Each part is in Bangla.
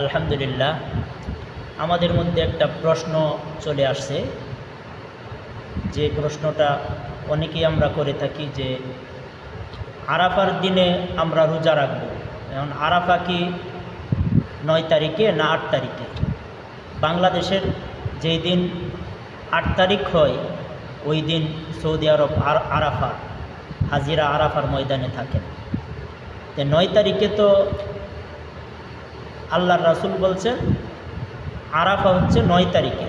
আলহামদুলিল্লাহ, আমাদের মধ্যে একটা প্রশ্ন চলে আসছে, যে প্রশ্নটা অনেকেই আমরা করে থাকি যে আরাফার দিনে আমরা রোজা রাখব। এখন আরাফা কি 9 তারিখে না 8 তারিখে? বাংলাদেশের যেই দিন 8 তারিখ হয় ওই দিন সৌদি আরব আরাফা হাজিরা আরাফার ময়দানে থাকেন। তো 9 তারিখে তো আল্লাহর রাসূল বলছেন আরাফা হচ্ছে 9 তারিখে।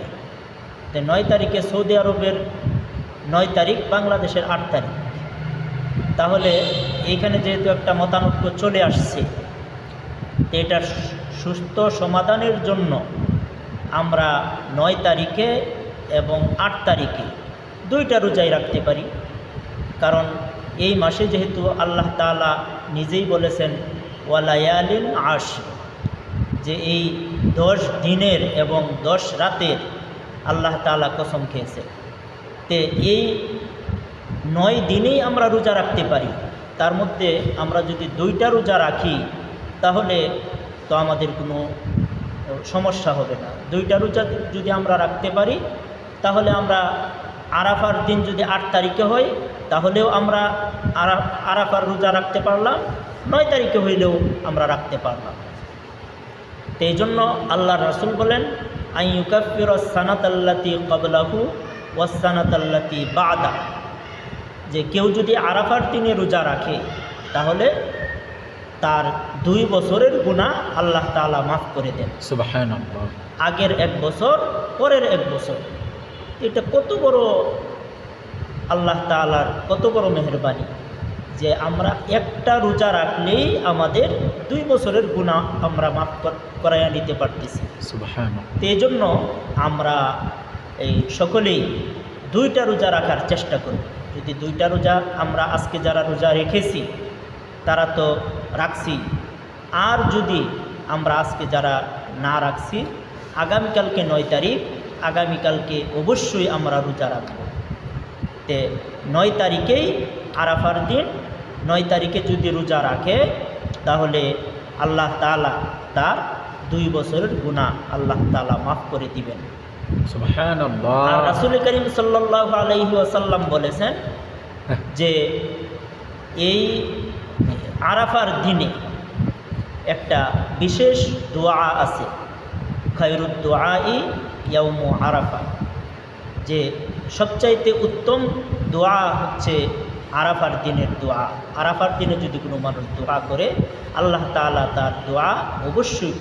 তো 9 তারিখে সৌদি আরবের 9 তারিখ, বাংলাদেশের 8 তারিখ। তাহলে এইখানে যেহেতু একটা মতানৈক্য চলে আসছে, এটার সুস্থ সমাধানের জন্য আমরা 9 তারিখে এবং 8 তারিখে দুইটা রোজাই রাখতে পারি। কারণ এই মাসে যেহেতু আল্লাহ তাআলা নিজেই বলেছেন ওয়ালায়ালিন আশর, যে এই 10 দিনের এবং 10 রাতের আল্লাহ তাআলা কসম খেয়েছে। তে এই 9 দিনেই আমরা রোজা রাখতে পারি। তার মধ্যে আমরা যদি দুইটা রোজা রাখি তাহলে তো আমাদের কোনো সমস্যা হবে না। দুইটা রোজা যদি আমরা রাখতে পারি তাহলে আমরা আরাফার দিন যদি 8 তারিখে হয় তাহলেও আমরা আরাফার রোজা রাখতে পারলাম, 9 তারিখে হইলেও আমরা রাখতে পারলাম। তো এই জন্য আল্লাহর রাসূল বলেন আইয়ুকাফিরাস সানাতাল্লাতি ক্বাবলাহু ওয়াস সানাতাল্লাতি বাদা, যে কেউ যদি আরাফার দিনে রোজা রাখে তাহলে তার 2 বছরের গুনাহ আল্লাহ তাআলা মাফ করে দেন। সুবহানাল্লাহ। আগের 1 বছর, পরের 1 বছর। এটা কত বড় আল্লাহ তাআলার কত বড় মেহেরবানি, যে আমরা একটা রোজা রাখলেই আমাদের 2 বছরের গুনাহ আমরা মাফ করাইয়া নিতে পারতেছি। সুবহানাল্লাহ। তো এই জন্য আমরা এই সকলেই 2টা রোজা রাখার চেষ্টা করি। যদি 2টা রোজা আমরা আজকে যারা রোজা রেখেছি তারা তো রাখছি, আর যদি আমরা আজকে যারা না রাখছি আগামীকালকে 9 তারিখ, আগামীকালকে অবশ্যই আমরা রোজা রাখব। তে 9 তারিখেই আরাফার দিন, 9 তারিখে যদি রোজা রাখে তাহলে আল্লাহ তাআলা তার 2 বছরের গুনাহ আল্লাহ তাআলা মাফ করে দিবেন। সুবহানাল্লাহ। আর রাসূল করিম সাল্লাল্লাহু আলাইহি ওয়াসাল্লাম বলেছেন যে এই আরাফার দিনে একটা বিশেষ দোয়া আছে, খায়রুদ দুআই ইয়াউমু আরাফা, যে সবচাইতে উত্তম দোয়া হচ্ছে আরাফার দিনের দোয়া। আরাফার দিনে যদি কোনো মানুষ দোয়া করে আল্লাহ তাআলা তার দোয়া অবশ্যই